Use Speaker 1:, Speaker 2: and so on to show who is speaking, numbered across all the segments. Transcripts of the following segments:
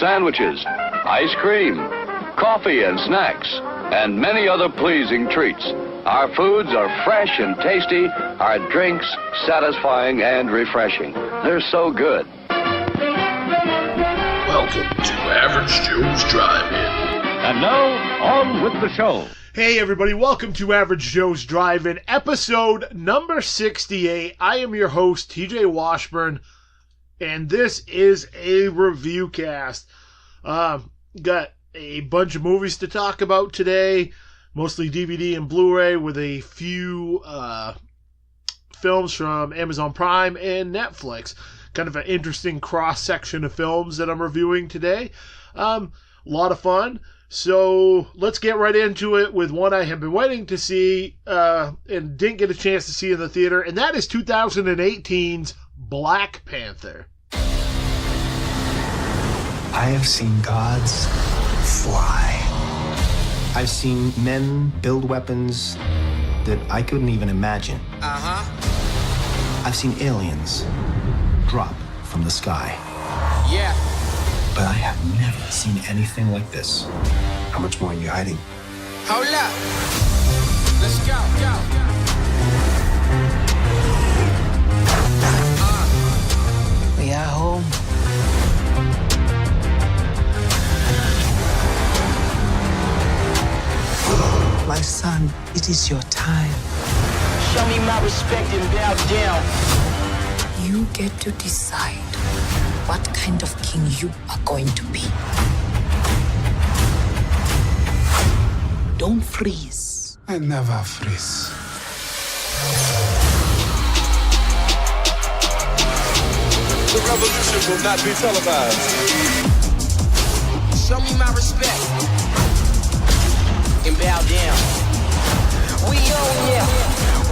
Speaker 1: sandwiches, ice cream, coffee and snacks, and many other pleasing treats. Our foods are fresh and tasty, our drinks satisfying and refreshing. They're so good.
Speaker 2: Welcome to Average Joe's Drive-In.
Speaker 1: And now, on with the show.
Speaker 3: Hey everybody, welcome to Average Joe's Drive-In, episode number 68. I am your host, TJ Washburn, and this is a Reviewcast. Got a bunch of movies to talk about today, mostly DVD and Blu-ray, with a few films from Amazon Prime and Netflix. Kind of an interesting cross-section of films that I'm reviewing today. A lot of fun. So let's get right into it with one I have been waiting to see and didn't get a chance to see in the theater, and that is 2018's Black Panther.
Speaker 4: I have seen gods fly. I've seen men build weapons that I couldn't even imagine. I've seen aliens drop from the sky.
Speaker 5: Yeah.
Speaker 4: But I have never seen anything like this. How much more are you hiding?
Speaker 5: Hold up. Let's go.
Speaker 6: We are home. My son, it is your time.
Speaker 5: Show me my respect and bow down.
Speaker 7: You get to decide what kind of king you are going to be. Don't freeze.
Speaker 4: I never freeze.
Speaker 8: The revolution will not be televised.
Speaker 5: Show me my respect and bow down. We own ya.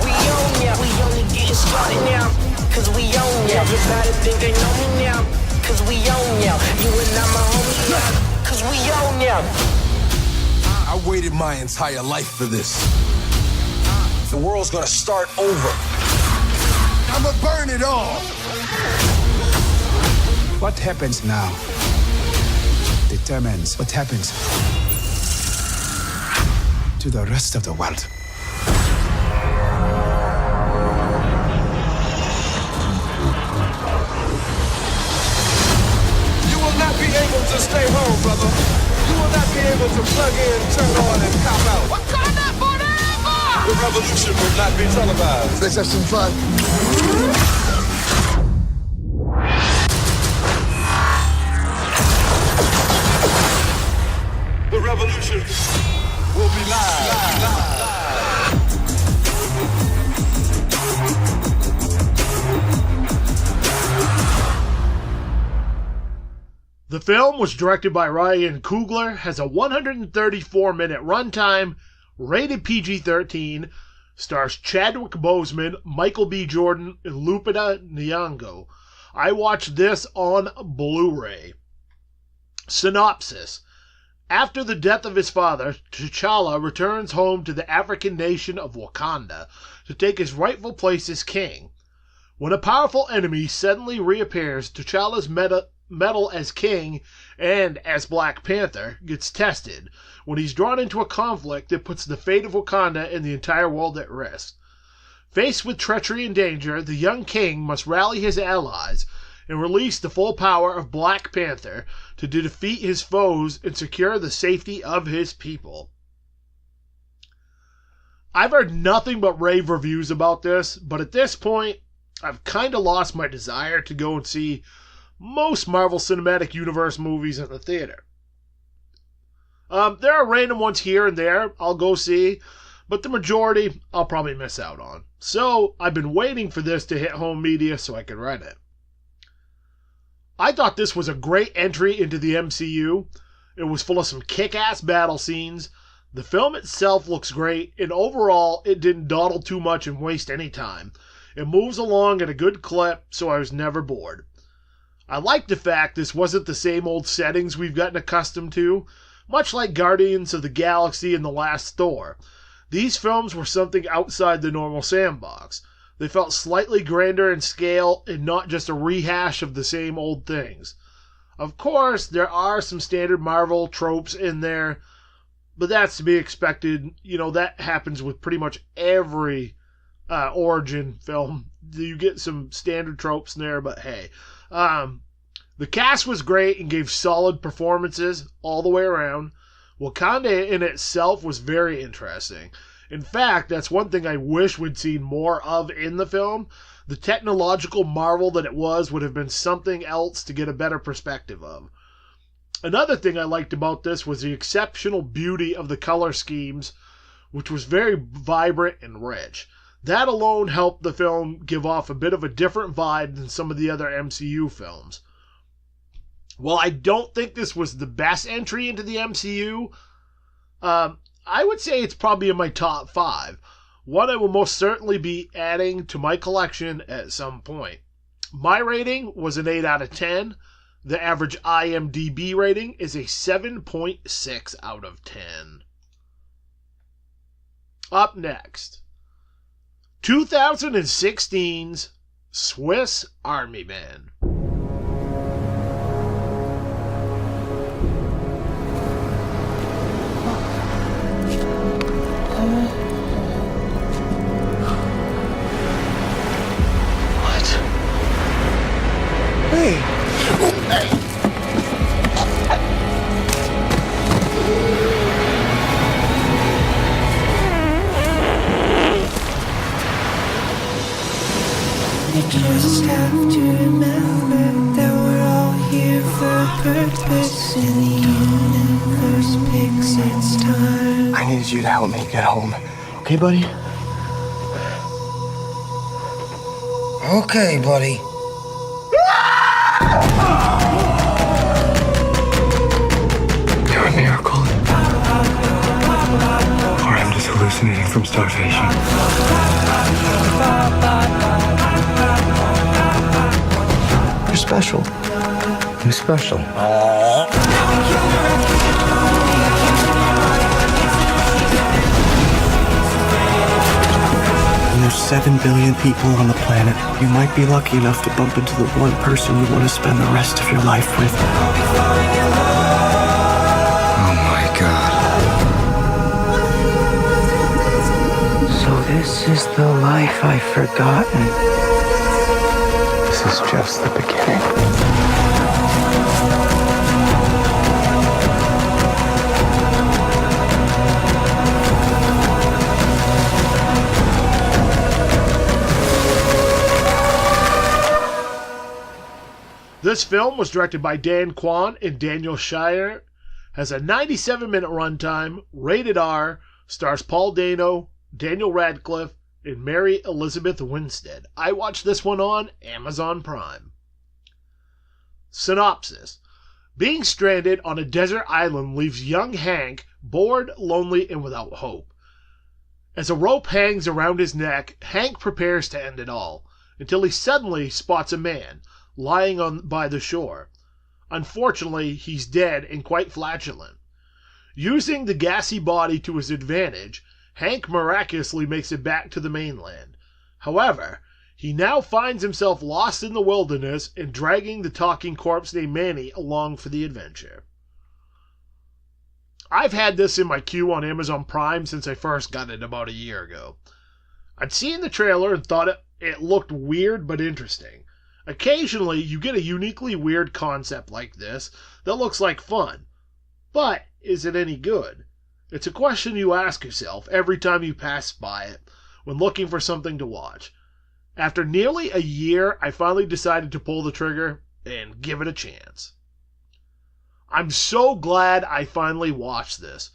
Speaker 5: We own ya. We only getting started now. Cause we own ya. Everybody think they know me now. Cause we own ya. You and I'm a homie now. Cause we own ya.
Speaker 8: I waited my entire life for this. The world's gonna start over. I'ma burn it all.
Speaker 4: What happens now determines what happens to the rest of the world.
Speaker 8: You will not be able to stay home, brother. You will not be able to plug in, turn on, and cop out.
Speaker 5: Wakanda forever!
Speaker 8: The revolution will not be televised.
Speaker 4: Let's have some fun.
Speaker 8: The revolution will be live.
Speaker 3: The film was directed by Ryan Coogler, has a 134-minute runtime, rated PG-13, stars Chadwick Boseman, Michael B. Jordan, and Lupita Nyong'o. I watched this on Blu-ray. Synopsis. After the death of his father, T'Challa returns home to the African nation of Wakanda to take his rightful place as king. When a powerful enemy suddenly reappears, T'Challa's mettle as king and as Black Panther gets tested when he's drawn into a conflict that puts the fate of Wakanda and the entire world at risk. Faced with treachery and danger, the young king must rally his allies and release the full power of Black Panther to defeat his foes and secure the safety of his people. I've heard nothing but rave reviews about this, but at this point, I've kind of lost my desire to go and see most Marvel Cinematic Universe movies in the theater. There are random ones here and there I'll go see, but the majority I'll probably miss out on. So I've been waiting for this to hit home media so I can rent it. I thought this was a great entry into the MCU. It was full of some kick-ass battle scenes. The film itself looks great, and overall it didn't dawdle too much and waste any time. It moves along at a good clip, so I was never bored. I like the fact this wasn't the same old settings we've gotten accustomed to, much like Guardians of the Galaxy and The Last Thor. These films were something outside the normal sandbox. They felt slightly grander in scale and not just a rehash of the same old things. Of course, there are some standard Marvel tropes in there, but that's to be expected. You know, that happens with pretty much every origin film. You get some standard tropes in there, but hey. The cast was great and gave solid performances all the way around. Wakanda in itself was very interesting. In fact, that's one thing I wish we'd seen more of in the film. The technological marvel that it was would have been something else to get a better perspective of. Another thing I liked about this was the exceptional beauty of the color schemes, which was very vibrant and rich. That alone helped the film give off a bit of a different vibe than some of the other MCU films. While I don't think this was the best entry into the MCU, I would say it's probably in my top 5. One I will most certainly be adding to my collection at some point. My rating was an 8 out of 10. The average IMDb rating is a 7.6 out of 10. Up next, 2016's Swiss Army Man.
Speaker 6: You just have to remember that we're all here for a purpose, and the universe picks its time.
Speaker 4: I need you to help me get home. Okay, buddy?
Speaker 6: Okay, buddy.
Speaker 4: You're a miracle. Or I'm just hallucinating from starvation. You're special. I'm special. And there's 7 billion people on the planet. You might be lucky enough to bump into the one person you want to spend the rest of your life with. Oh my God.
Speaker 6: So this is the life I've forgotten.
Speaker 4: This is just the beginning.
Speaker 3: This film was directed by Dan Kwan and Daniel Shire, has a 97-minute runtime, rated R, stars Paul Dano, Daniel Radcliffe, and Mary Elizabeth Winstead. I watched this one on Amazon Prime. Synopsis. Being stranded on a desert island leaves young Hank bored, lonely, and without hope. As a rope hangs around his neck, Hank prepares to end it all, until he suddenly spots a man lying by the shore. Unfortunately, he's dead and quite flatulent. Using the gassy body to his advantage, Hank miraculously makes it back to the mainland. However, he now finds himself lost in the wilderness and dragging the talking corpse named Manny along for the adventure. I've had this in my queue on Amazon Prime since I first got it about a year ago. I'd seen the trailer and thought it looked weird but interesting. Occasionally, you get a uniquely weird concept like this that looks like fun. But is it any good? It's a question you ask yourself every time you pass by it when looking for something to watch. After nearly a year, I finally decided to pull the trigger and give it a chance. I'm so glad I finally watched this.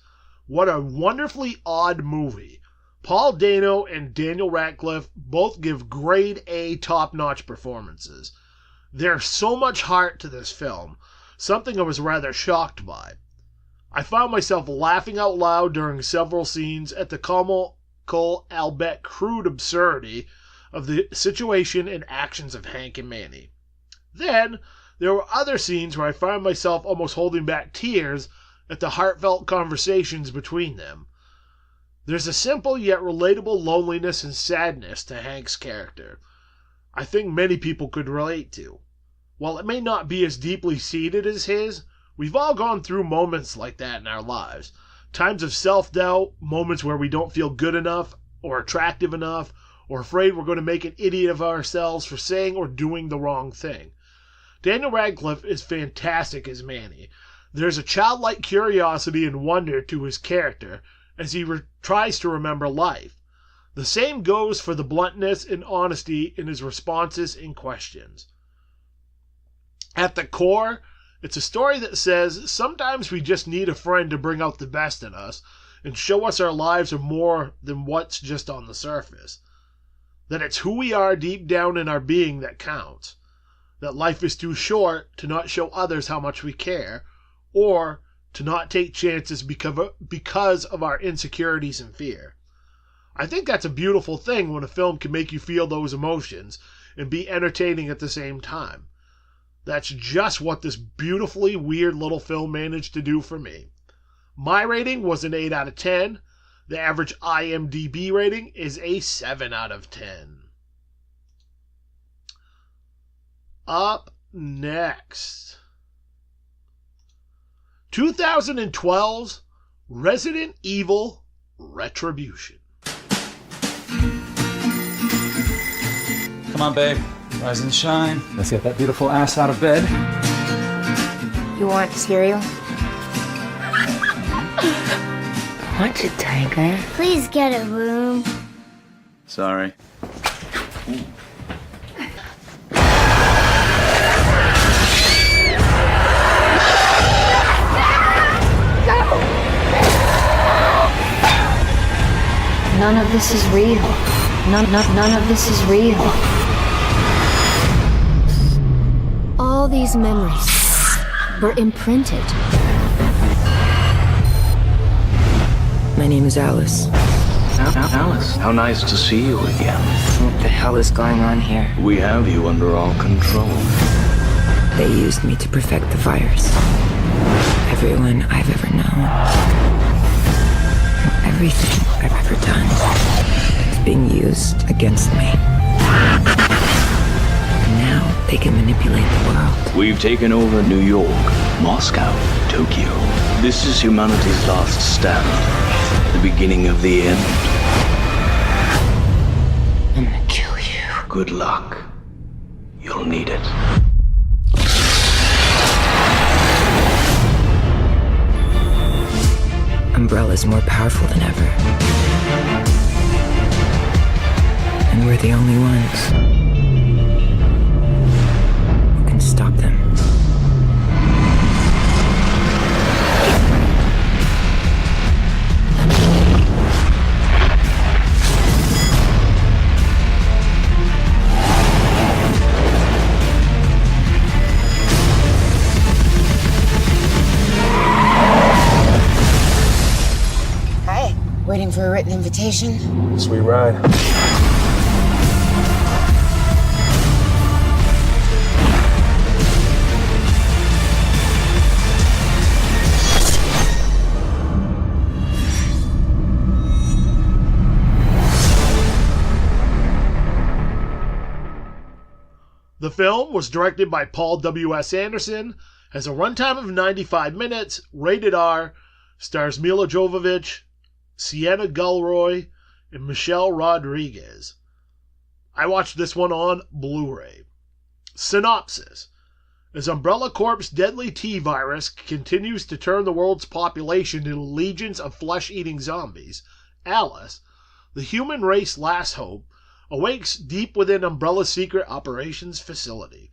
Speaker 3: What a wonderfully odd movie. Paul Dano and Daniel Radcliffe both give grade A top-notch performances. There's so much heart to this film, something I was rather shocked by. I found myself laughing out loud during several scenes at the comical, albeit crude absurdity of the situation and actions of Hank and Manny. Then, there were other scenes where I found myself almost holding back tears at the heartfelt conversations between them. There's a simple yet relatable loneliness and sadness to Hank's character I think many people could relate to. While it may not be as deeply seated as his, we've all gone through moments like that in our lives. Times of self-doubt, moments where we don't feel good enough or attractive enough, or afraid we're going to make an idiot of ourselves for saying or doing the wrong thing. Daniel Radcliffe is fantastic as Manny. There's a childlike curiosity and wonder to his character as he tries to remember life. The same goes for the bluntness and honesty in his responses and questions. At the core, it's a story that says sometimes we just need a friend to bring out the best in us and show us our lives are more than what's just on the surface. That it's who we are deep down in our being that counts. That life is too short to not show others how much we care, or to not take chances because of our insecurities and fear. I think that's a beautiful thing when a film can make you feel those emotions and be entertaining at the same time. That's just what this beautifully weird little film managed to do for me. My rating was an 8 out of 10. The average IMDb rating is a 7 out of 10. Up next, 2012's Resident Evil Retribution.
Speaker 9: Come on, babe. Rise and shine. Let's get that beautiful ass out of bed.
Speaker 10: You want cereal? What's a tiger?
Speaker 11: Please get a room.
Speaker 9: Sorry.
Speaker 10: None of this is real. None of this is real. All these memories were imprinted.
Speaker 12: My name is Alice.
Speaker 13: Alice, how nice to see you again.
Speaker 12: What the hell is going on here?
Speaker 13: We have you under all control.
Speaker 12: They used me to perfect the virus. Everyone I've ever known. Everything I've ever done is being used against me. And now they can manipulate the world.
Speaker 13: We've taken over New York, Moscow, Tokyo. This is humanity's last stand. The beginning of the end.
Speaker 12: I'm gonna kill you.
Speaker 13: Good luck. You'll need it.
Speaker 12: Umbrella's more powerful than ever. And we're the only ones who can stop them.
Speaker 10: Waiting for a written invitation?
Speaker 8: Sweet ride.
Speaker 3: The film was directed by Paul W.S. Anderson, has a runtime of 95 minutes, rated R, stars Mila Jovovich, Sienna Gulroy, and Michelle Rodriguez. I watched this one on Blu-ray. Synopsis. As Umbrella Corp's deadly T-virus continues to turn the world's population into legions of flesh-eating zombies, Alice, the human race's last hope, awakes deep within Umbrella's secret operations facility.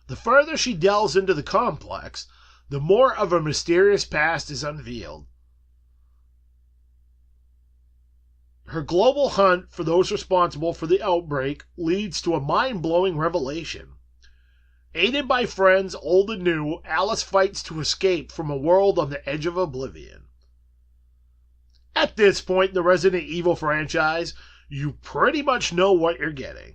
Speaker 3: The further she delves into the complex, the more of a mysterious past is unveiled. Her global hunt for those responsible for the outbreak leads to a mind-blowing revelation. Aided by friends old and new, Alice fights to escape from a world on the edge of oblivion. At this point in the Resident Evil franchise, you pretty much know what you're getting.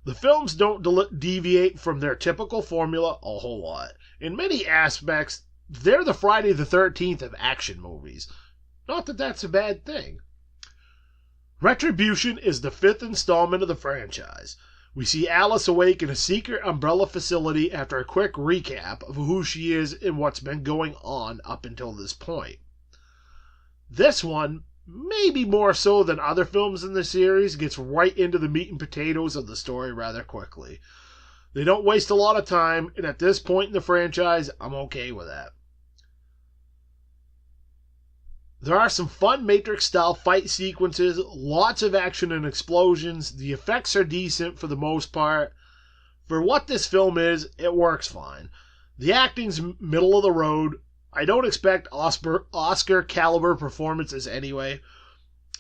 Speaker 3: The films don't deviate from their typical formula a whole lot. In many aspects, they're the Friday the 13th of action movies. Not that that's a bad thing. Retribution is the fifth installment of the franchise. We see Alice awake in a secret Umbrella facility after a quick recap of who she is and what's been going on up until this point. This one, maybe more so than other films in the series, gets right into the meat and potatoes of the story rather quickly. They don't waste a lot of time, and at this point in the franchise, I'm okay with that. There are some fun Matrix-style fight sequences, lots of action and explosions. The effects are decent for the most part. For what this film is, it works fine. The acting's middle of the road. I don't expect Oscar-caliber performances anyway.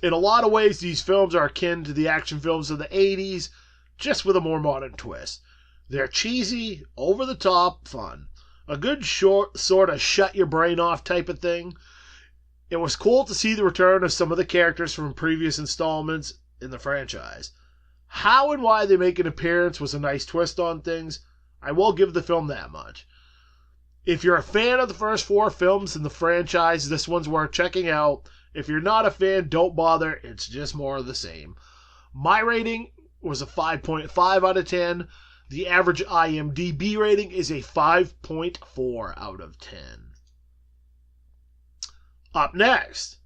Speaker 3: In a lot of ways, these films are akin to the action films of the 80s, just with a more modern twist. They're cheesy, over-the-top fun. A good short sort of shut-your-brain-off type of thing. It was cool to see the return of some of the characters from previous installments in the franchise. How and why they make an appearance was a nice twist on things. I will give the film that much. If you're a fan of the first 4 films in the franchise, this one's worth checking out. If you're not a fan, don't bother. It's just more of the same. My rating was a 5.5 out of 10. The average IMDb rating is a 5.4 out of 10. Up next,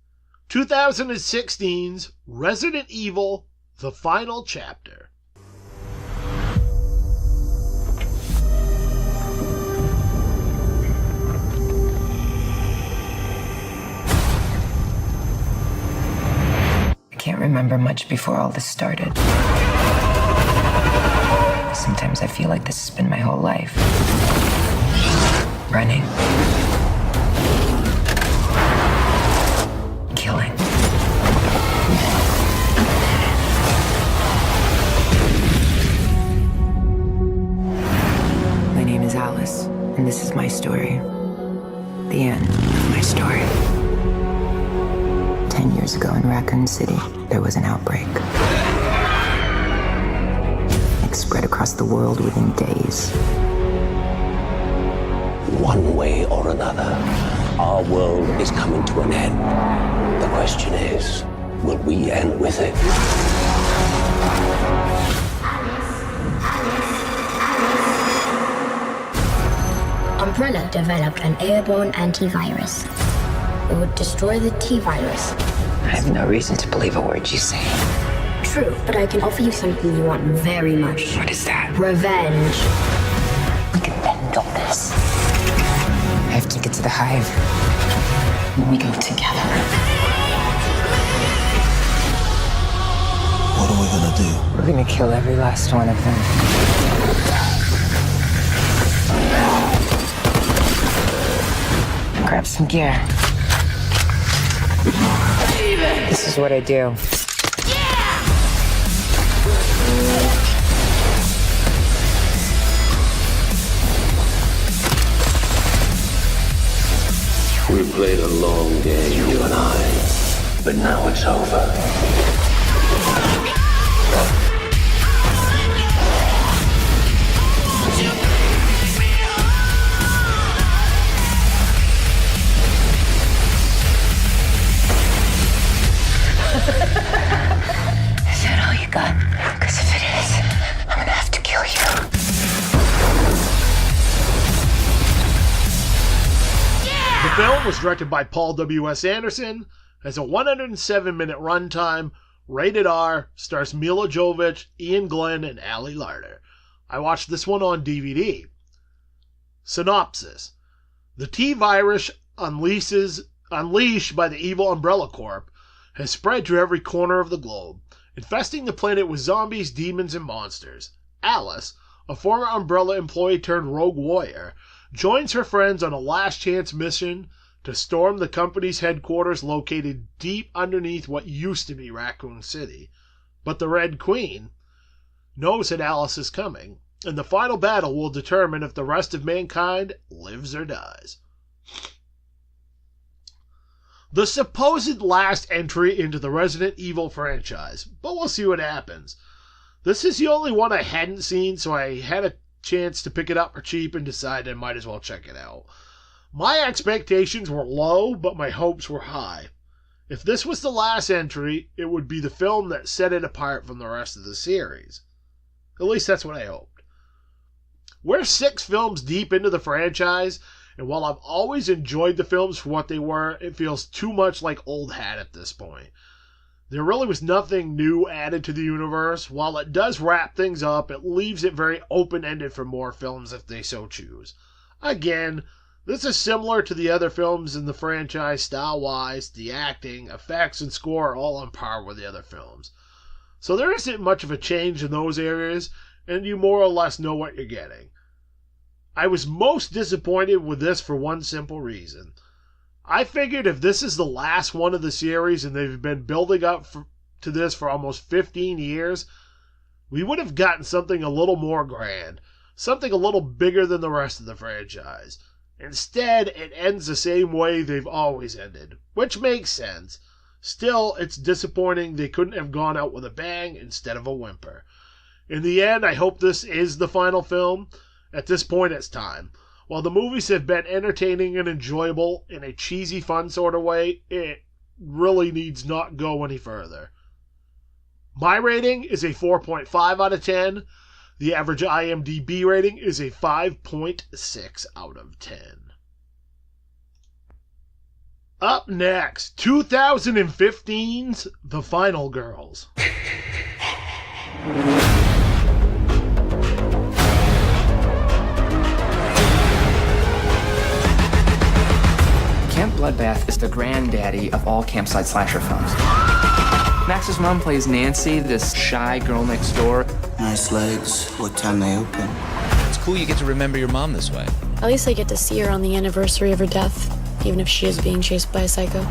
Speaker 3: 2016's Resident Evil, The Final Chapter.
Speaker 12: I can't remember much before all this started. Sometimes I feel like this has been my whole life. Running. Killing. My name is Alice, and this is my story. The end of my story. 10 years ago in Raccoon City, there was an outbreak. It spread across the world within days.
Speaker 11: One way or another, our world is coming to an end. The question is, will we end with it?
Speaker 14: Umbrella developed an airborne antivirus. It would destroy the T-virus.
Speaker 12: I have no reason to believe a word you say.
Speaker 14: True, but I can offer you something you want very much.
Speaker 12: What is that?
Speaker 14: Revenge.
Speaker 12: We can end all this. I have to get to the hive. We go together.
Speaker 4: What are we gonna do?
Speaker 12: We're gonna kill every last one of them. Grab some gear. This is what I do.
Speaker 11: We played a long game, you and I, but now it's over.
Speaker 12: Is that all you got? Because if it is, I'm gonna have to kill you.
Speaker 3: The film was directed by Paul W.S. Anderson, has a 107-minute runtime, rated R, stars Mila Jovovich, Ian Glenn, and Ali Larter. I watched this one on DVD. Synopsis. The T-virus unleashed by the evil Umbrella Corp has spread to every corner of the globe, infesting the planet with zombies, demons, and monsters. Alice, a former Umbrella employee turned rogue warrior, joins her friends on a last-chance mission to storm the company's headquarters located deep underneath what used to be Raccoon City. But the Red Queen knows that Alice is coming, and the final battle will determine if the rest of mankind lives or dies. The supposed last entry into the Resident Evil franchise, but we'll see what happens. This is the only one I hadn't seen, so I had a chance to pick it up for cheap and decided I might as well check it out. My expectations were low, but my hopes were high. If this was the last entry, it would be the film that set it apart from the rest of the series. At least that's what I hoped. We're 6 films deep into the franchise, and while I've always enjoyed the films for what they were, it feels too much like old hat at this point. There really was nothing new added to the universe. While it does wrap things up, it leaves it very open-ended for more films if they so choose. Again, this is similar to the other films in the franchise style-wise. The acting, effects, and score are all on par with the other films. So there isn't much of a change in those areas, and you more or less know what you're getting. I was most disappointed with this for one simple reason. I figured if this is the last one of the series and they've been building up to this for almost 15 years, we would have gotten something a little more grand, something a little bigger than the rest of the franchise. Instead, it ends the same way they've always ended, which makes sense. Still, it's disappointing they couldn't have gone out with a bang instead of a whimper. In the end, I hope this is the final film. At this point, it's time. While the movies have been entertaining and enjoyable in a cheesy, fun sort of way, it really needs not go any further. My rating is a 4.5 out of 10. The average IMDb rating is a 5.6 out of 10. Up next, 2015's The Final Girls.
Speaker 12: Camp Bloodbath is the granddaddy of all campsite slasher films. Max's mom plays Nancy, this shy girl next door.
Speaker 15: Nice legs. What time they open?
Speaker 16: It's cool you get to remember your mom this way.
Speaker 17: At least I get to see her on the anniversary of her death, even if she is being chased by a psycho.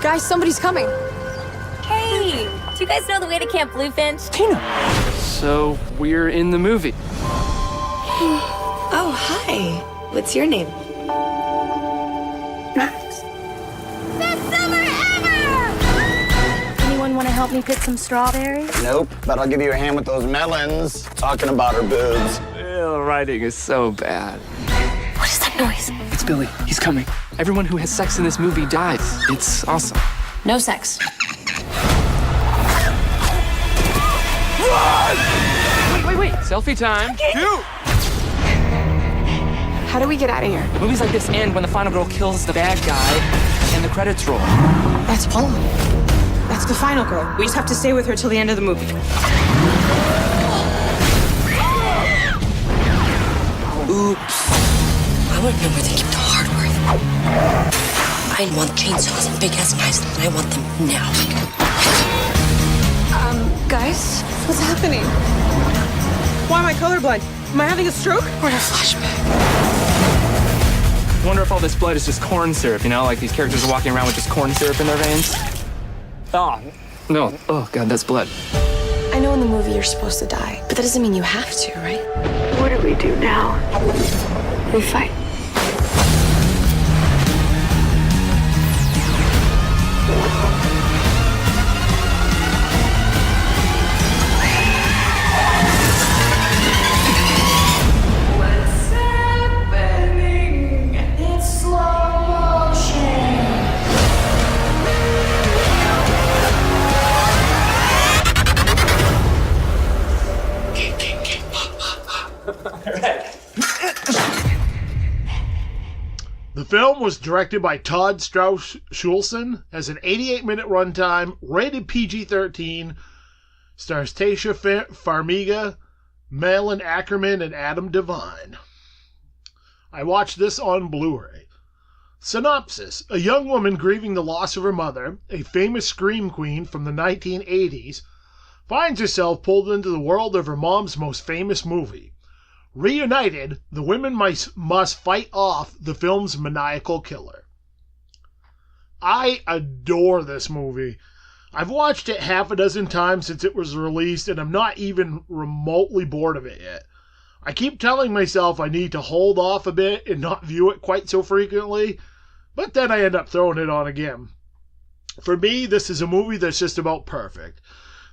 Speaker 17: Guys, somebody's coming.
Speaker 18: Hey, do you guys know the way to Camp Bluefinch?
Speaker 12: Tina! So, we're in the movie.
Speaker 18: Oh, hi. What's your name? Max. Best summer ever! Anyone want to help me pick some strawberries?
Speaker 15: Nope, but I'll give you a hand with those melons. Talking about her boobs.
Speaker 12: The writing is so bad.
Speaker 17: What is that noise?
Speaker 12: It's Billy. He's coming. Everyone who has sex in this movie dies. It's awesome.
Speaker 17: No sex.
Speaker 12: Wait. Selfie time. Dude!
Speaker 17: How do we get out of here?
Speaker 12: Movies like this end when the final girl kills the bad guy and the credits roll.
Speaker 19: That's Paula. That's the final girl. We just have to stay with her till the end of the movie.
Speaker 12: Oops.
Speaker 7: I want to know where they keep the hardware. I want chainsaws and big-ass knives, and I want them now.
Speaker 17: Guys?
Speaker 19: What's happening? Why am I colorblind? Am I having a stroke?
Speaker 7: We're in a flashback.
Speaker 12: I wonder if all this blood is just corn syrup, you know? Like these characters are walking around with just corn syrup in their veins. Oh, no. Oh, God, that's blood.
Speaker 17: I know in the movie you're supposed to die, but that doesn't mean you have to, right?
Speaker 10: What do we do now? We fight.
Speaker 3: The film was directed by Todd Strauss-Schulson, has an 88-minute runtime, rated PG-13, stars Tasha Farmiga, Malin Ackerman, and Adam Devine. I watched this on Blu-ray. Synopsis: a young woman grieving the loss of her mother, a famous scream queen from the 1980s, finds herself pulled into the world of her mom's most famous movie. Reunited, the women must fight off the film's maniacal killer. I adore this movie. I've watched it half a dozen times since it was released, and I'm not even remotely bored of it yet. I keep telling myself I need to hold off a bit and not view it quite so frequently, but then I end up throwing it on again. For me, this is a movie that's just about perfect.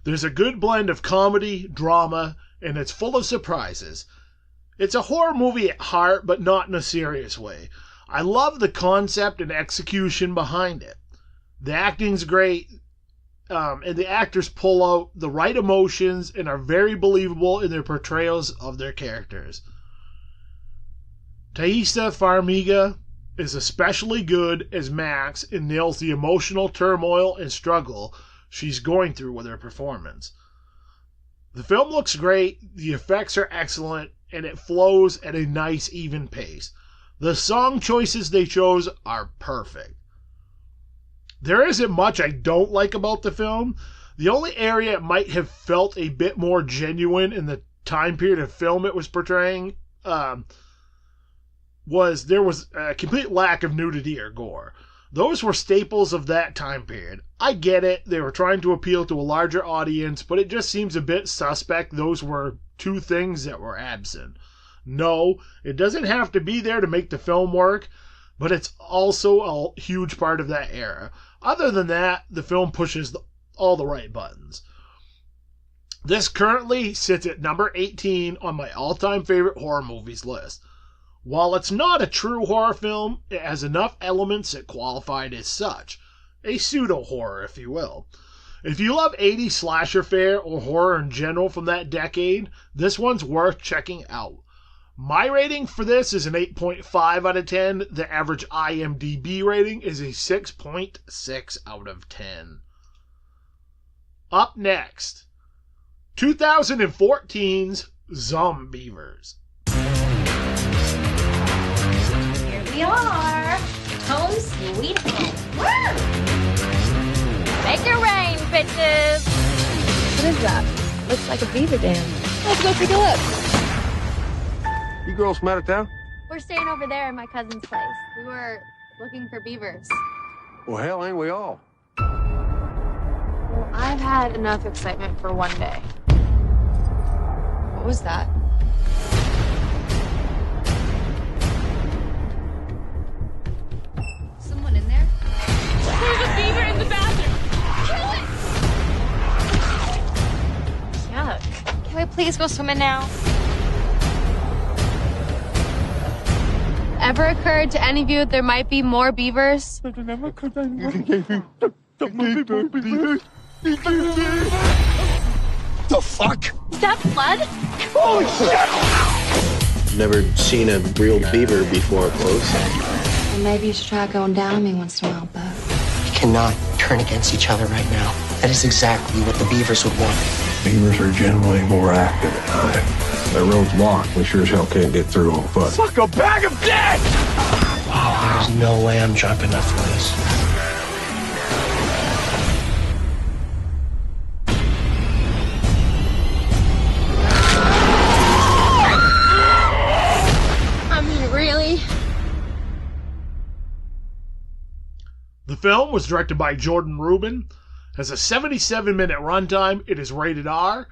Speaker 3: There's a good blend of comedy, drama, and it's full of surprises. It's a horror movie at heart, but not in a serious way. I love the concept and execution behind it. The acting's great, and the actors pull out the right emotions and are very believable in their portrayals of their characters. Taissa Farmiga is especially good as Max and nails the emotional turmoil and struggle she's going through with her performance. The film looks great, the effects are excellent, and it flows at a nice, even pace. The song choices they chose are perfect. There isn't much I don't like about the film. The only area it might have felt a bit more genuine in the time period of film it was portraying was there was a complete lack of nudity or gore. Those were staples of that time period. I get it, they were trying to appeal to a larger audience, but it just seems a bit suspect those were two things that were absent. No, it doesn't have to be there to make the film work, but it's also a huge part of that era. Other than that, the film pushes all the right buttons. This currently sits at number 18 on my all-time favorite horror movies list. While it's not a true horror film, it has enough elements that qualified as such. A pseudo-horror, if you will. If you love 80s slasher fare or horror in general from that decade, this one's worth checking out. My rating for this is an 8.5 out of 10. The average IMDb rating is a 6.6 out of 10. Up next, 2014's Zombeavers.
Speaker 18: Here we are. Home sweet home. Woo! Make it rain, bitches.
Speaker 17: What is that? Looks like a beaver dam. Let's go take a look.
Speaker 15: You girls from out of town?
Speaker 18: We're staying over there in my cousin's place. We were looking for beavers.
Speaker 15: Well, hell, ain't we all?
Speaker 17: Well, I've had enough excitement for one day. What was that?
Speaker 18: Someone in there?
Speaker 17: There's a beaver in the bathroom. Kill it! Yuck.
Speaker 18: Can we please go swimming now? Ever occurred to any of you that there might be more beavers?
Speaker 15: The fuck?
Speaker 18: Is that blood?
Speaker 15: Oh, shit!
Speaker 16: Never seen a real beaver before close.
Speaker 17: Well, maybe you should try going down on me once in a while, Bub.
Speaker 20: We cannot turn against each other right now. That is exactly what the beavers would want.
Speaker 8: Beavers are generally more active at night. The road's locked. We sure as hell can't get through on foot.
Speaker 15: Fuck a bag of dicks!
Speaker 20: Oh, there's no way I'm jumping up for this.
Speaker 18: I mean, really?
Speaker 3: The film was directed by Jordan Rubin, has a 77-minute runtime, it is rated R,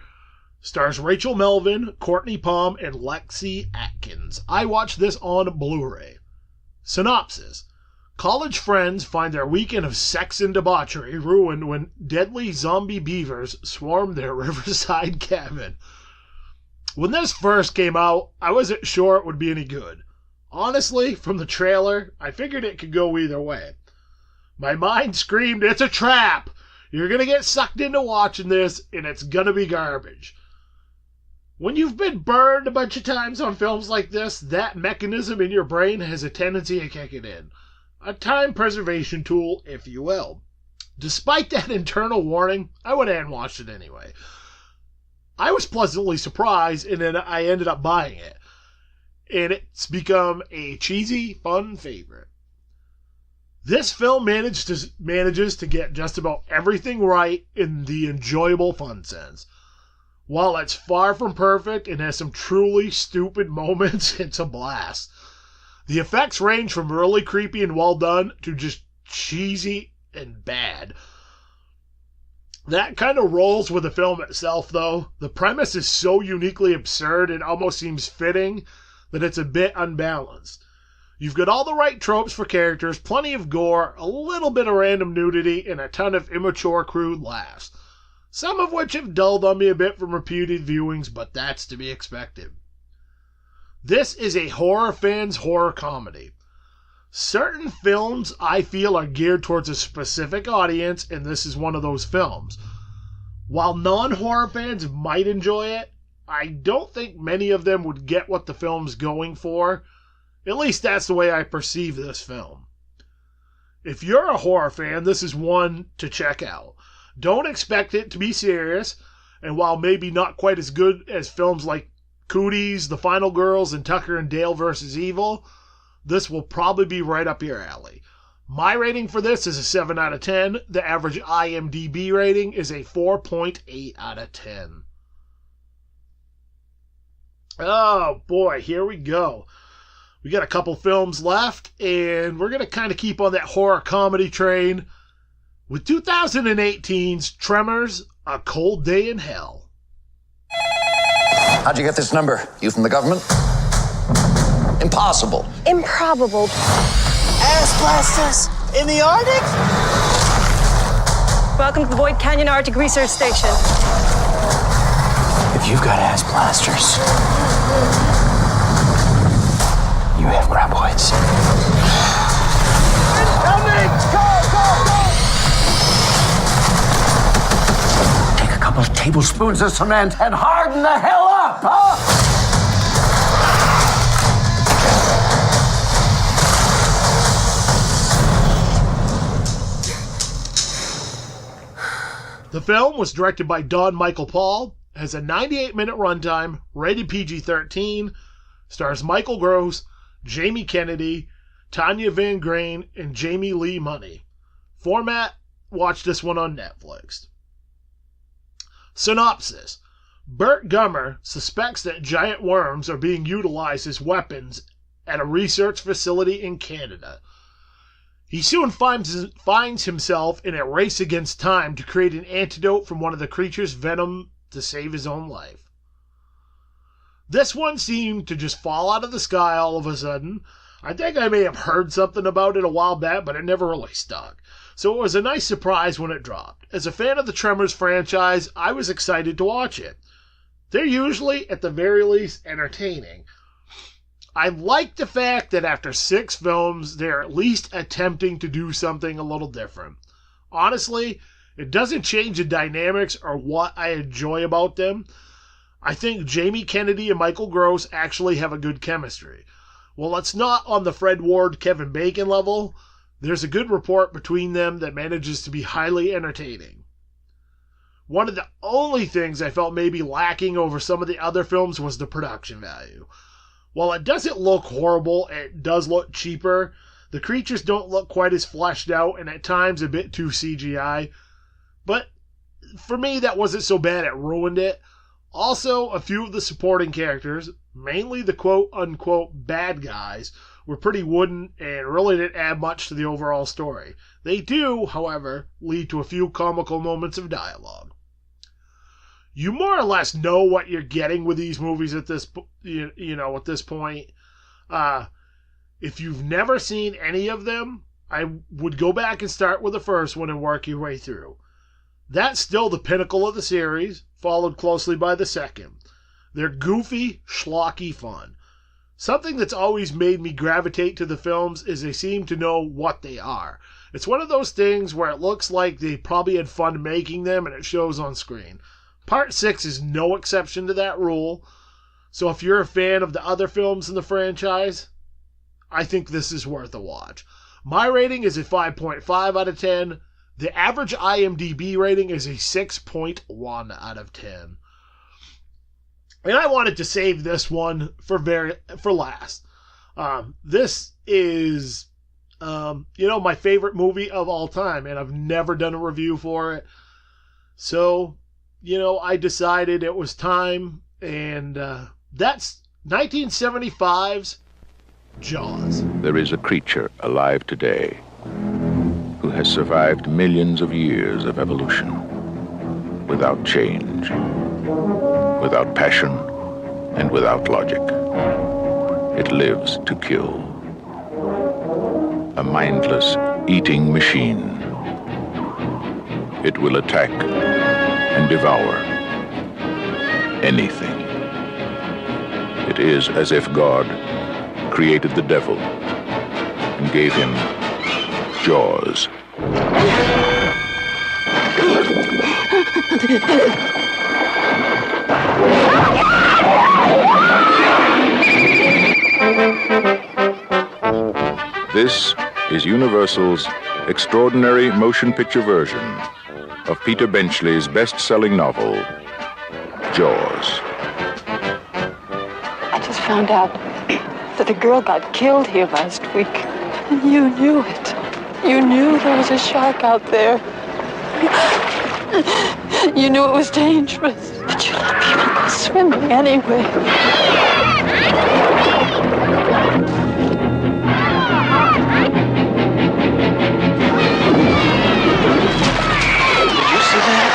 Speaker 3: stars Rachel Melvin, Courtney Palm, and Lexi Atkins. I watched this on Blu-ray. Synopsis. College friends find their weekend of sex and debauchery ruined when deadly zombie beavers swarm their riverside cabin. When this first came out, I wasn't sure it would be any good. Honestly, from the trailer, I figured it could go either way. My mind screamed, it's a trap! You're gonna get sucked into watching this, and it's gonna be garbage. When you've been burned a bunch of times on films like this, that mechanism in your brain has a tendency to kick it in. A time preservation tool, if you will. Despite that internal warning, I went ahead and watched it anyway. I was pleasantly surprised, and then I ended up buying it. And it's become a cheesy, fun favorite. This film manages to get just about everything right in the enjoyable fun sense. While it's far from perfect and has some truly stupid moments, it's a blast. The effects range from really creepy and well done to just cheesy and bad. That kind of rolls with the film itself, though. The premise is so uniquely absurd it almost seems fitting that it's a bit unbalanced. You've got all the right tropes for characters, plenty of gore, a little bit of random nudity, and a ton of immature, crude laughs. some of which have dulled on me a bit from repeated viewings, but that's to be expected. This is a horror fan's horror comedy. Certain films I feel are geared towards a specific audience, and this is one of those films. While non-horror fans might enjoy it, I don't think many of them would get what the film's going for. At least that's the way I perceive this film. If you're a horror fan, this is one to check out. Don't expect it to be serious, and while maybe not quite as good as films like Cooties, The Final Girls, and Tucker and Dale vs. Evil, this will probably be right up your alley. My rating for this is a 7 out of 10. The average IMDb rating is a 4.8 out of 10. Oh boy, here we go. We got a couple films left, and we're going to kind of keep on that horror comedy train with 2018's Tremors, A Cold Day in Hell.
Speaker 21: How'd you get this number? You from the government? Impossible.
Speaker 18: Improbable.
Speaker 21: Ass blasters in the Arctic?
Speaker 18: Welcome to the Boyd Canyon Arctic Research Station.
Speaker 21: If you've got ass blasters, you have graboids. Incoming! Go, go, go! Take a couple of tablespoons of cement and harden the hell up, huh?
Speaker 3: The film was directed by Don Michael Paul, has a 98-minute runtime, rated PG-13, stars Michael Gross, Jamie Kennedy, Tanya Van Grain, and Jamie Lee Money. Format, watch this one on Netflix. Synopsis. Burt Gummer suspects that giant worms are being utilized as weapons at a research facility in Canada. He soon finds himself in a race against time to create an antidote from one of the creature's venom to save his own life. This one seemed to just fall out of the sky all of a sudden. I think I may have heard something about it a while back, but it never really stuck. So it was a nice surprise when it dropped. As a fan of the Tremors franchise, I was excited to watch it. They're usually, at the very least, entertaining. I like the fact that after 6 films, they're at least attempting to do something a little different. Honestly, it doesn't change the dynamics or what I enjoy about them. I think Jamie Kennedy and Michael Gross actually have a good chemistry. While it's not on the Fred Ward, Kevin Bacon level, there's a good rapport between them that manages to be highly entertaining. One of the only things I felt maybe lacking over some of the other films was the production value. While it doesn't look horrible, it does look cheaper. The creatures don't look quite as fleshed out and at times a bit too CGI. But for me, that wasn't so bad it ruined it. Also, a few of the supporting characters, mainly the quote-unquote bad guys, were pretty wooden and really didn't add much to the overall story. They do, however, lead to a few comical moments of dialogue. You more or less know what you're getting with these movies at this, at this point. If you've never seen any of them, I would go back and start with the first one and work your way through. That's still the pinnacle of the series, followed closely by the second. They're goofy, schlocky fun. Something that's always made me gravitate to the films is they seem to know what they are. It's one of those things where it looks like they probably had fun making them and it shows on screen. Part 6 is no exception to that rule, so if you're a fan of the other films in the franchise, I think this is worth a watch. My rating is a 5.5 out of 10. The average IMDb rating is a 6.1 out of 10. And I wanted to save this one for last. This is, my favorite movie of all time, and I've never done a review for it. So, I decided it was time, and that's 1975's Jaws.
Speaker 22: There is a creature alive today who has survived millions of years of evolution without change, without passion, and without logic. It lives to kill. A mindless eating machine. It will attack and devour anything. It is as if God created the devil and gave him jaws. This is Universal's extraordinary motion picture version of Peter Benchley's best-selling novel, Jaws.
Speaker 1: I just found out that a girl got killed here last week, and you knew it. You knew there was a shark out there. You knew it was dangerous, but you let people go swimming anyway.
Speaker 11: Did you see that?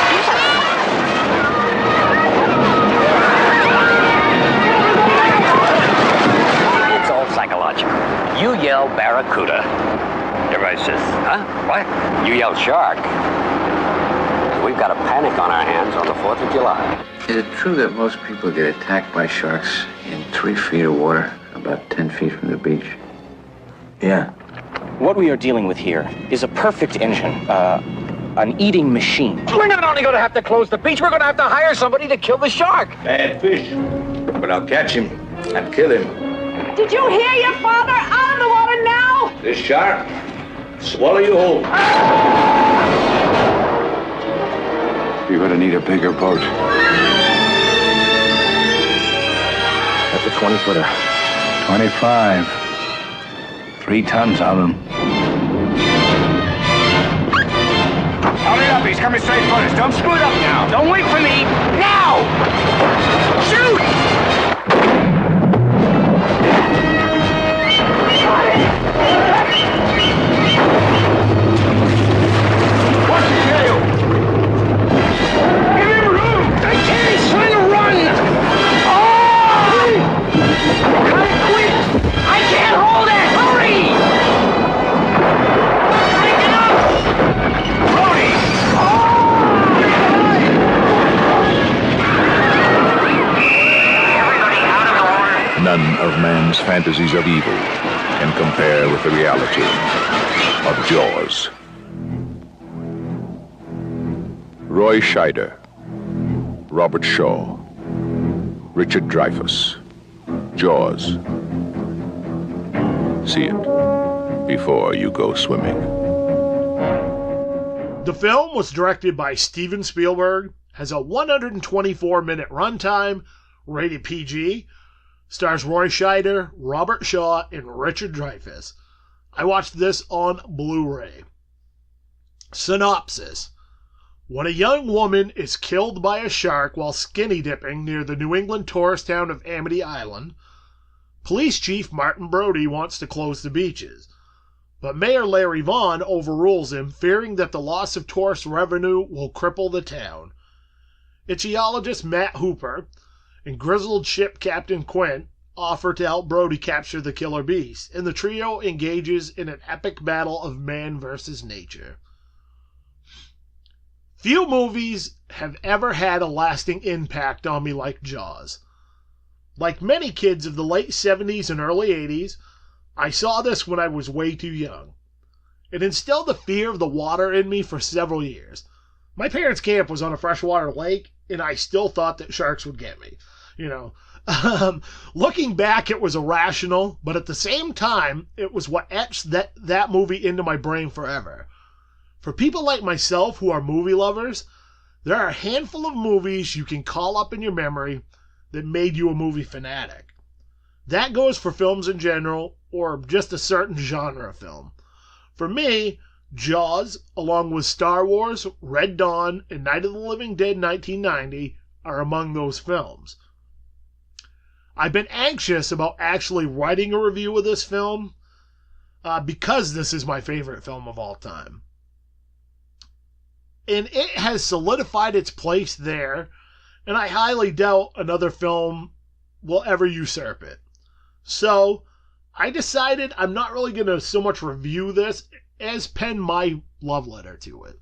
Speaker 11: It's all psychological. You yell barracuda. Everybody says, huh? What? You yell shark. We've got a panic on our hands on the 4th of July.
Speaker 13: Is it true that most people get attacked by sharks in 3 feet of water, about 10 feet from the beach?
Speaker 2: Yeah. What we are dealing with here is a perfect engine, an eating machine.
Speaker 11: We're not only going to have to close the beach, we're going to have to hire somebody to kill the shark.
Speaker 13: Bad fish. But I'll catch him and kill him.
Speaker 18: Did you hear your father? Out of the water now!
Speaker 13: This shark, swallow you whole. You're gonna need a bigger boat.
Speaker 2: That's a 20-footer.
Speaker 13: 25. 3 tons of them.
Speaker 2: Hurry up, he's coming straight for us. Don't screw it up now. Don't wait for me. Now! Shoot! What's the deal? Give him room! I can't swing or run! Oh! Quick! I can't hold it! Hurry! Break it up! Brody!
Speaker 22: None of man's fantasies of evil can compare with the reality of Jaws. Roy Scheider, Robert Shaw, Richard Dreyfuss, Jaws. See it before you go swimming.
Speaker 3: The film was directed by Steven Spielberg, has a 124-minute runtime, rated PG, stars Roy Scheider, Robert Shaw, and Richard Dreyfuss. I watched this on Blu-ray. Synopsis. When a young woman is killed by a shark while skinny dipping near the New England tourist town of Amity Island, Police Chief Martin Brody wants to close the beaches, but Mayor Larry Vaughn overrules him, fearing that the loss of tourist revenue will cripple the town. Ichthyologist Matt Hooper and grizzled ship Captain Quint offer to help Brody capture the killer beast, and the trio engages in an epic battle of man versus nature. Few movies have ever had a lasting impact on me like Jaws. Like many kids of the late 70s and early 80s, I saw this when I was way too young. It instilled the fear of the water in me for several years. My parents' camp was on a freshwater lake, and I still thought that sharks would get me. Looking back, it was irrational, but at the same time, it was what etched that movie into my brain forever. For people like myself who are movie lovers, there are a handful of movies you can call up in your memory that made you a movie fanatic. That goes for films in general, or just a certain genre of film. For me, Jaws, along with Star Wars, Red Dawn, and Night of the Living Dead 1990, are among those films. I've been anxious about actually writing a review of this film because this is my favorite film of all time. And it has solidified its place there, and I highly doubt another film will ever usurp it. So, I decided I'm not really going to so much review this as pen my love letter to it.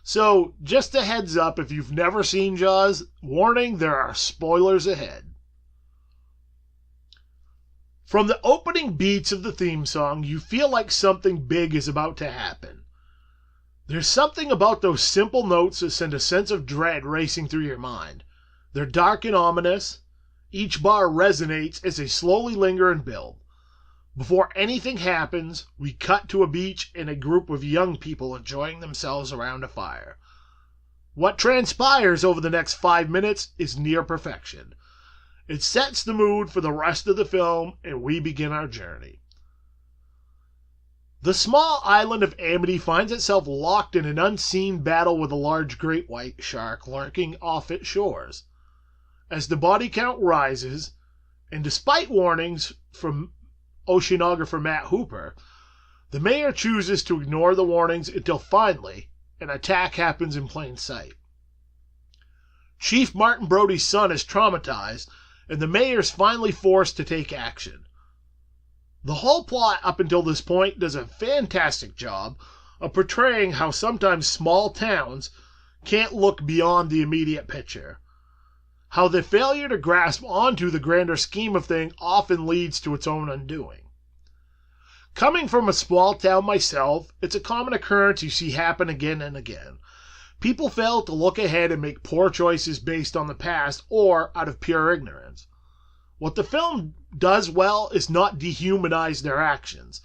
Speaker 3: So, just a heads up, if you've never seen Jaws, warning, there are spoilers ahead. From the opening beats of the theme song, you feel like something big is about to happen. There's something about those simple notes that send a sense of dread racing through your mind. They're dark and ominous. Each bar resonates as they slowly linger and build. Before anything happens, we cut to a beach and a group of young people enjoying themselves around a fire. What transpires over the next 5 minutes is near perfection. It sets the mood for the rest of the film, and we begin our journey. The small island of Amity finds itself locked in an unseen battle with a large great white shark lurking off its shores. As the body count rises, and despite warnings from oceanographer Matt Hooper, the mayor chooses to ignore the warnings until finally an attack happens in plain sight. Chief Martin Brody's son is traumatized, and the mayor's finally forced to take action. The whole plot up until this point does a fantastic job of portraying how sometimes small towns can't look beyond the immediate picture. How the failure to grasp onto the grander scheme of things often leads to its own undoing. Coming from a small town myself, it's a common occurrence you see happen again and again. People fail to look ahead and make poor choices based on the past or out of pure ignorance. What the film does well is not dehumanize their actions.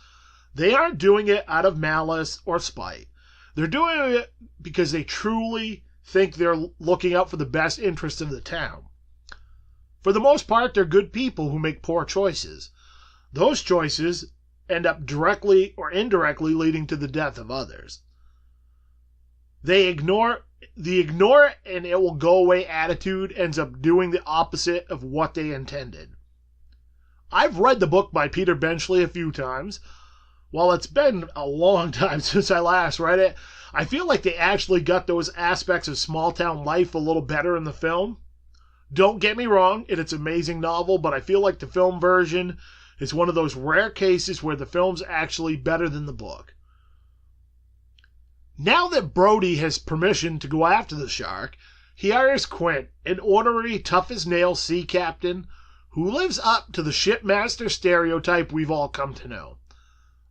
Speaker 3: They aren't doing it out of malice or spite. They're doing it because they truly think they're looking out for the best interests of the town. For the most part, they're good people who make poor choices. Those choices end up directly or indirectly leading to the death of others. The ignore it and it will go away attitude ends up doing the opposite of what they intended. I've read the book by Peter Benchley a few times. While it's been a long time since I last read it, I feel like they actually got those aspects of small town life a little better in the film. Don't get me wrong, it's an amazing novel, but I feel like the film version is one of those rare cases where the film's actually better than the book. Now that Brody has permission to go after the shark, he hires Quint, an ornery, tough-as-nails sea captain who lives up to the shipmaster stereotype we've all come to know.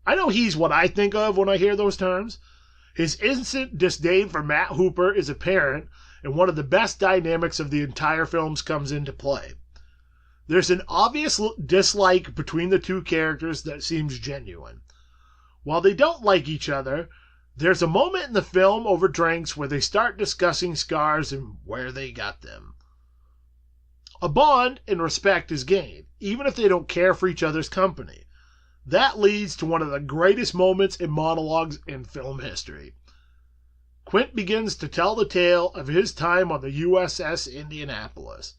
Speaker 3: I know he's what I think of when I hear those terms. His instant disdain for Matt Hooper is apparent, and one of the best dynamics of the entire film comes into play. There's an obvious dislike between the two characters that seems genuine. While they don't like each other, there's a moment in the film over drinks where they start discussing scars and where they got them. A bond and respect is gained, even if they don't care for each other's company. That leads to one of the greatest moments in monologues in film history. Quint begins to tell the tale of his time on the USS Indianapolis.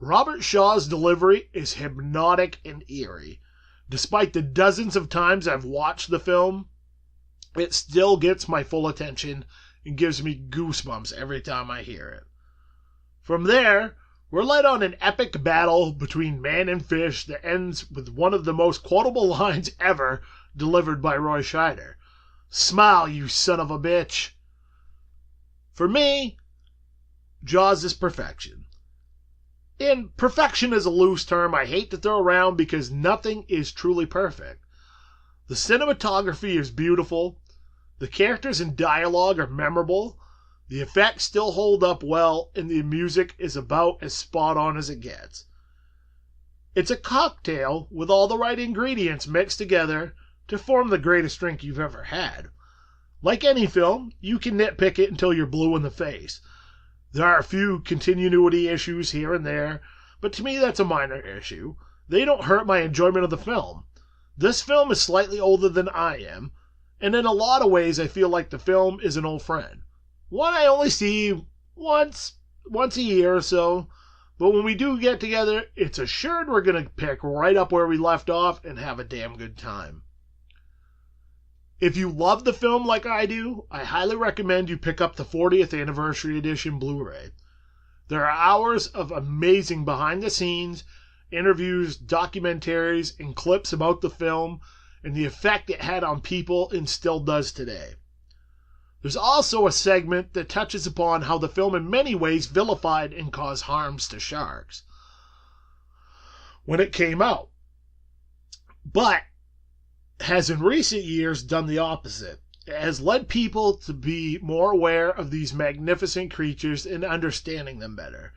Speaker 3: Robert Shaw's delivery is hypnotic and eerie. Despite the dozens of times I've watched the film, it still gets my full attention and gives me goosebumps every time I hear it. From there, we're led on an epic battle between man and fish that ends with one of the most quotable lines ever delivered by Roy Scheider. "Smile, you son of a bitch." For me, Jaws is perfection. And perfection is a loose term I hate to throw around because nothing is truly perfect. The cinematography is beautiful, the characters and dialogue are memorable, the effects still hold up well, and the music is about as spot on as it gets. It's a cocktail with all the right ingredients mixed together to form the greatest drink you've ever had. Like any film, you can nitpick it until you're blue in the face. There are a few continuity issues here and there, but to me that's a minor issue. They don't hurt my enjoyment of the film. This film is slightly older than I am, and in a lot of ways I feel like the film is an old friend. One I only see once a year or so, but when we do get together, it's assured we're going to pick right up where we left off and have a damn good time. If you love the film like I do, I highly recommend you pick up the 40th Anniversary Edition Blu-ray. There are hours of amazing behind-the-scenes, interviews, documentaries, and clips about the film and the effect it had on people and still does today. There's also a segment that touches upon how the film in many ways vilified and caused harms to sharks when it came out, but has in recent years done the opposite. It has led people to be more aware of these magnificent creatures and understanding them better.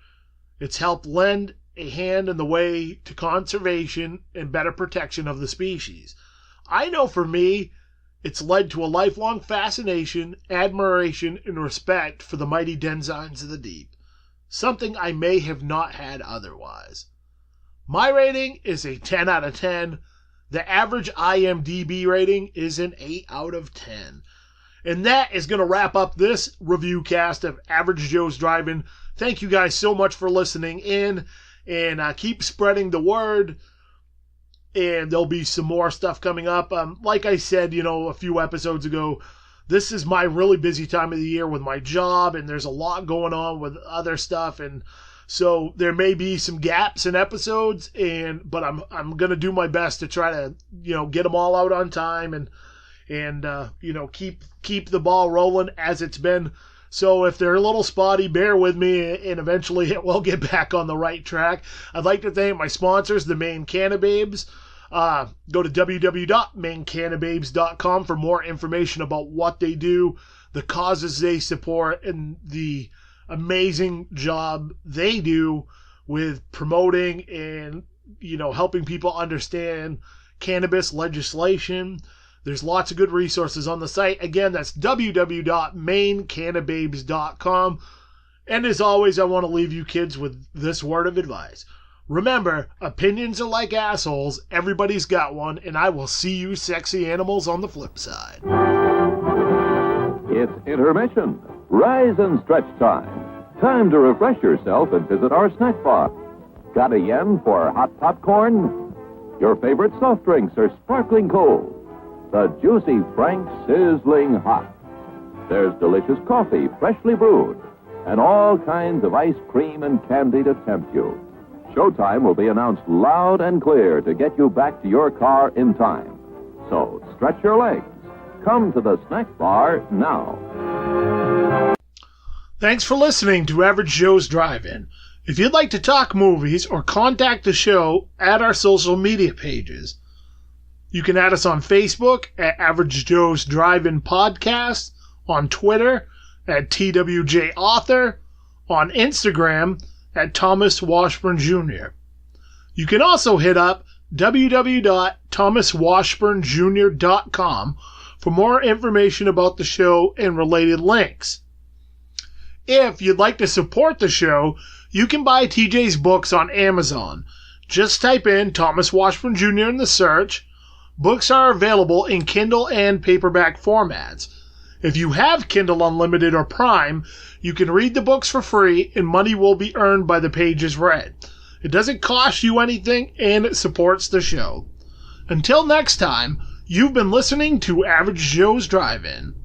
Speaker 3: It's helped lend a hand in the way to conservation and better protection of the species. I know for me, it's led to a lifelong fascination, admiration, and respect for the mighty denizens of the deep, something I may have not had otherwise. My rating is a 10 out of 10. The average IMDb rating is an 8 out of 10. And that is going to wrap up this review cast of Average Joe's Drive-In. Thank you guys so much for listening in, and keep spreading the word. And there'll be some more stuff coming up. Like I said, a few episodes ago, this is my really busy time of the year with my job, and there's a lot going on with other stuff, and so there may be some gaps in episodes, but I'm gonna do my best to try to get them all out on time and keep the ball rolling as it's been. So if they're a little spotty, bear with me, and eventually it will get back on the right track. I'd like to thank my sponsors, the Maine Cannababes. Go to www.maincannababes.com for more information about what they do, the causes they support, and the amazing job they do with promoting and helping people understand cannabis legislation. There's lots of good resources on the site. Again, that's www.maincannababes.com. And as always, I want to leave you kids with this word of advice. Remember, opinions are like assholes. Everybody's got one. And I will see you sexy animals on the flip side.
Speaker 5: It's intermission. Rise and stretch time. Time to refresh yourself and visit our snack bar. Got a yen for hot popcorn? Your favorite soft drinks are sparkling cold. The juicy Frank sizzling hot. There's delicious coffee, freshly brewed, and all kinds of ice cream and candy to tempt you. Showtime will be announced loud and clear to get you back to your car in time. So stretch your legs. Come to the snack bar now.
Speaker 3: Thanks for listening to Average Joe's Drive-In. If you'd like to talk movies or contact the show, add our social media pages. You can add us on Facebook at Average Joe's Drive-In Podcast, on Twitter at TWJ Author, on Instagram at Thomas Washburn Jr. You can also hit up www.thomaswashburnjr.com for more information about the show and related links. If you'd like to support the show, you can buy TJ's books on Amazon. Just type in Thomas Washburn Jr. in the search. Books are available in Kindle and paperback formats. If you have Kindle Unlimited or Prime, you can read the books for free and money will be earned by the pages read. It doesn't cost you anything and it supports the show. Until next time, you've been listening to Average Joe's Drive-In.